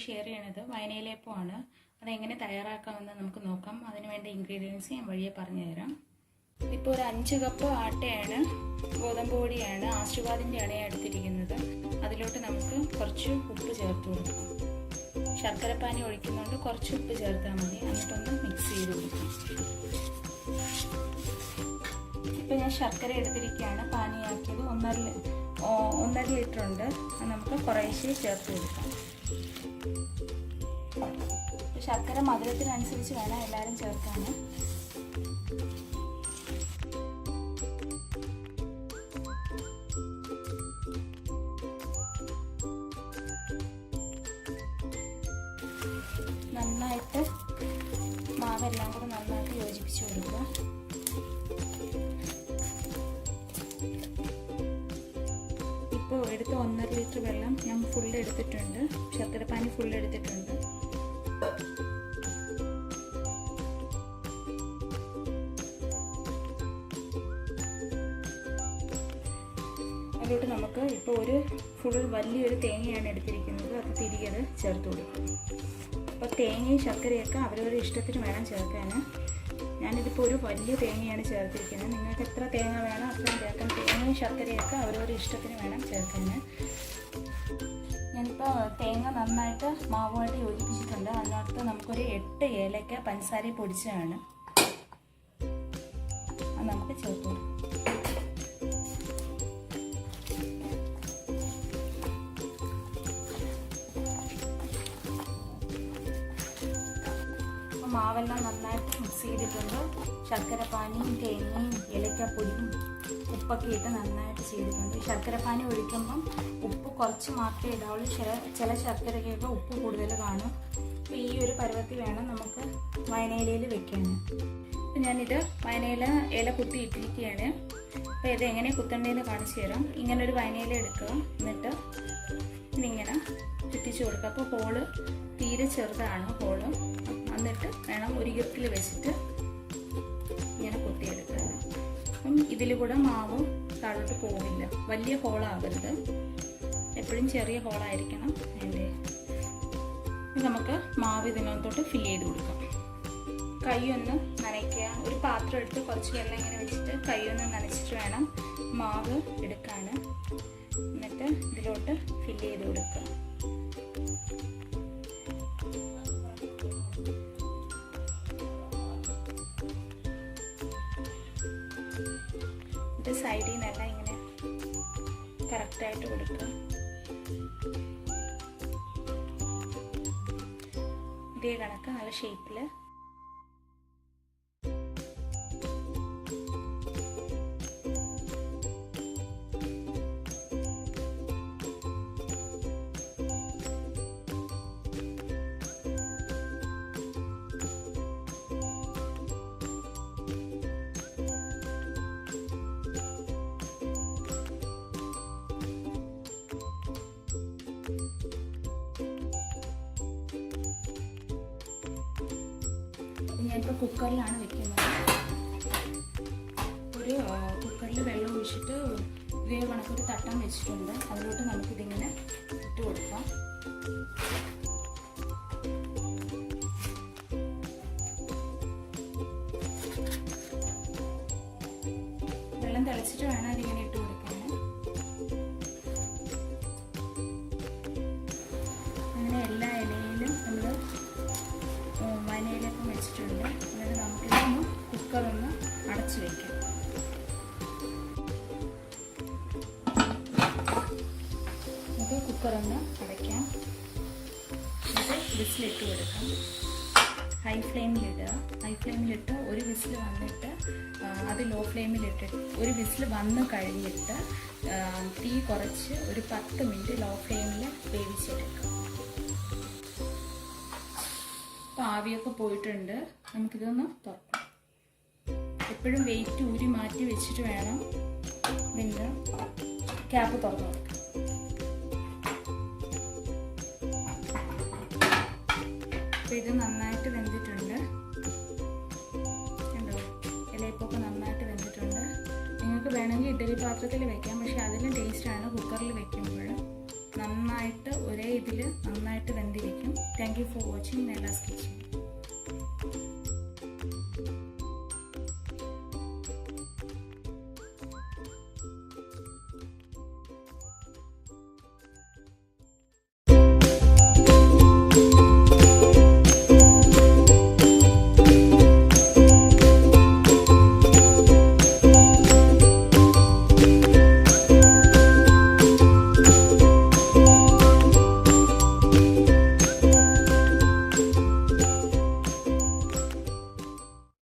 Share ചെയ്യണത് വയനയിലപ്പമാണ്. അതെങ്ങനെ തയ്യാറാക്കാമെന്ന് നമുക്ക് നോക്കാം. അതിന് വേണ്ട ഇൻഗ്രീഡിയൻസ് ഞാൻ വഴിയെ പറഞ്ഞുതരാം. ഇപ്പോൾ ഒരു 5 കപ്പ് ആട്ടയാണ്, ഗോതമ്പ് പൊടിയാണ്, ആശീർവാദിൻ്റെ ആണ് എടുത്തിരിക്കുന്നത്. അതിലോട്ട് നമുക്ക് കുറച്ച് ഉപ്പ് ചേർത്ത് കൊടുക്കാം. ശർക്കരപ്പാനി ഒഴിക്കുന്നുണ്ട്, കുറച്ച് ഉപ്പ് ചേർത്താൽ മതി. എന്നിട്ടൊന്ന് മിക്സ് ചെയ്ത് കൊടുക്കാം. ഇപ്പോൾ ഞാൻ ശർക്കര എടുത്തിരിക്കുകയാണ്, പാനിയാക്കിയത് 1.5 ലിറ്റർ ഉണ്ട്. അത് നമുക്ക് കുറേശ്ശെ ചേർത്ത് കൊടുക്കാം. ശർക്കര മധുരത്തിനനുസരിച്ച് വേണം എല്ലാവരും ചേർക്കാൻ. നന്നായിട്ട് മാവെല്ലാം കൂടെ നന്നായിട്ട് യോജിപ്പിച്ച് കൊടുക്കുക. ഇപ്പോൾ എടുത്ത 1.5 ലിറ്റർ വെള്ളം ഞാൻ ഫുൾ എടുത്തിട്ടുണ്ട്, ശർക്കരപ്പാനി ഫുൾ എടുത്തിട്ടുണ്ട്. അതിലോട്ട് നമുക്ക് ഇപ്പോൾ ഒരു വലിയൊരു തേങ്ങയാണ് എടുത്തിരിക്കുന്നത്. അത് തിരികെ ചേർത്ത് കൊടുക്കും. അപ്പോൾ തേങ്ങയും ശർക്കരയൊക്കെ അവരവരുടെ ഇഷ്ടത്തിന് വേണം ചേർക്കാൻ. ഞാനിതിപ്പോൾ ഒരു വലിയ തേങ്ങയാണ് ചേർത്തിരിക്കുന്നത്. നിങ്ങൾക്ക് എത്ര തേങ്ങ വേണം അത്രയും ചേർക്കാം. തേങ്ങയും ശർക്കരയൊക്കെ അവരവരുടെ ഇഷ്ടത്തിന് വേണം ചേർക്കാൻ. ഞാനിപ്പോൾ തേങ്ങ നന്നായിട്ട് മാവുമായിട്ട് യോജിപ്പിച്ചിട്ടുണ്ട്. അതിനകത്ത് നമുക്കൊരു 8 ഏലക്ക പഞ്ചസാര പൊടിച്ചതാണ്, അത് നമുക്ക് ചേർത്ത് കൊടുക്കാം. മാവെല്ലാം നന്നായിട്ട് മിക്സ് ചെയ്തിട്ടുണ്ട്. ശർക്കരപ്പാനിയും തേങ്ങയും ഏലക്കപ്പൊടിയും ഉപ്പൊക്കെ ഇട്ട് നന്നായിട്ട് ചെയ്തിട്ടുണ്ട്. ശർക്കരപ്പാനി ഒഴിക്കുമ്പം ഉപ്പ് കുറച്ച് മാത്രമേ ഇടാവുള്ളൂ. ചില ശർക്കരയ്ക്കൊക്കെ ഉപ്പ് കൂടുതൽ കാണും. അപ്പോൾ ഈ ഒരു പരുവത്തിൽ വേണം നമുക്ക് വയനയിലയിൽ വെക്കാൻ. അപ്പം ഞാനിത് ഇല കുത്തി ഇട്ടിരിക്കുകയാണ്. അപ്പോൾ ഇത് എങ്ങനെ കുത്തേണ്ടതെന്ന് കാണിച്ചു തരാം. ഇങ്ങനൊരു വയനയില എടുക്കുക, എന്നിട്ട് ഇതിങ്ങനെ ചുറ്റിച്ച് കൊടുക്കുക. അപ്പോൾ ഹോള് തീരെ ചെറുതാണ് ഹോള്. എന്നിട്ട് വേണം ഒരു ഇർക്കിൽ വെച്ചിട്ട് ഇങ്ങനെ കുത്തിയെടുക്കുക. അപ്പം ഇതിൽ കൂടെ മാവ് താഴോട്ട് പോവില്ല. വലിയ ഹോളാകരുത്, എപ്പോഴും ചെറിയ ഹോളായിരിക്കണം അതിൻ്റെ. നമുക്ക് മാവ് ഇതിനകത്തോട്ട് ഫില്ല് ചെയ്ത് കൊടുക്കാം. കൈയൊന്ന് നനയ്ക്കുക. ഒരു പാത്രം എടുത്ത് കുറച്ച് വെള്ളം ഇങ്ങനെ വെച്ചിട്ട് കൈയൊന്ന് നനച്ചിട്ട് വേണം മാവ് എടുക്കാൻ. എന്നിട്ട് ഇതിലോട്ട് ഫില്ല് ചെയ്ത് കൊടുക്കുക. ഇത് സൈഡിൽ നിന്നെല്ലാം ഇങ്ങനെ കറക്റ്റായിട്ട് കൊടുക്കുക. ഇതേ കണക്ക് നല്ല ഷേപ്പിൽ ഞാനിപ്പോൾ കുക്കറിലാണ് വെക്കുന്നത്. ഒരു കുക്കറിൽ വെള്ളം ഒഴിച്ചിട്ട് ഇതേ കണക്കൊരു തട്ടം വെച്ചിട്ടുണ്ട്. അതിലോട്ട് നമുക്കിതിങ്ങനെ ഇട്ട് കൊടുക്കാം. വെള്ളം തിളച്ചിട്ട് വേണം അതിങ്ങനെ ഇട്ട് കൊടുക്കാൻ. അങ്ങനെ എല്ലാ ഇലയിലും നമ്മൾ വയനയിലൊക്കെ വെച്ചിട്ടുണ്ട്. എന്നിട്ട് നമുക്കിതൊന്ന് കുക്കറൊന്ന് അടച്ചു വയ്ക്കാം. നമുക്ക് കുക്കറൊന്ന് അടയ്ക്കാം. ഇത് വിസിലിട്ട് കൊടുക്കാം. ഹൈ ഫ്ലെയിമിലിടുക. ഹൈ ഫ്ലെയിമിലിട്ട് ഒരു വിസിൽ വന്നിട്ട് അത് ലോ ഫ്ലെയിമിലിട്ടിട്ട് ഒരു വിസിൽ വന്ന് കഴിഞ്ഞിട്ട് തീ കുറച്ച് ഒരു 10 മിനിറ്റ് ലോ ഫ്ലെയിമിൽ വേവിച്ചെടുക്കാം. അപ്പോൾ ആവിയൊക്കെ പോയിട്ടുണ്ട്. നമുക്കിതൊന്ന് തുറക്കാം. എപ്പോഴും വെയിറ്റ് ഊരി മാറ്റി വെച്ചിട്ട് വേണം ഇതിൻ്റെ ക്യാപ്പ് തുറന്നു കൊടുക്കാം. അപ്പോൾ ഇത് നന്നായിട്ട് വെന്തിട്ടുണ്ട്. കണ്ടോ, ഇലയപ്പൊക്കെ നന്നായിട്ട് വെന്തിട്ടുണ്ട്. നിങ്ങൾക്ക് വേണമെങ്കിൽ ഇഡ്ഡലി പാത്രത്തിൽ വെക്കാം, പക്ഷെ അതിലും ടേസ്റ്റാണ് കുക്കറിൽ വെക്കുമ്പോൾ. നന്നായി നന്നായിട്ട് ഒരേ ഇതിൽ നന്നായിട്ട് വെന്തിരിക്കും. Thank you for watching Nella's kitchen.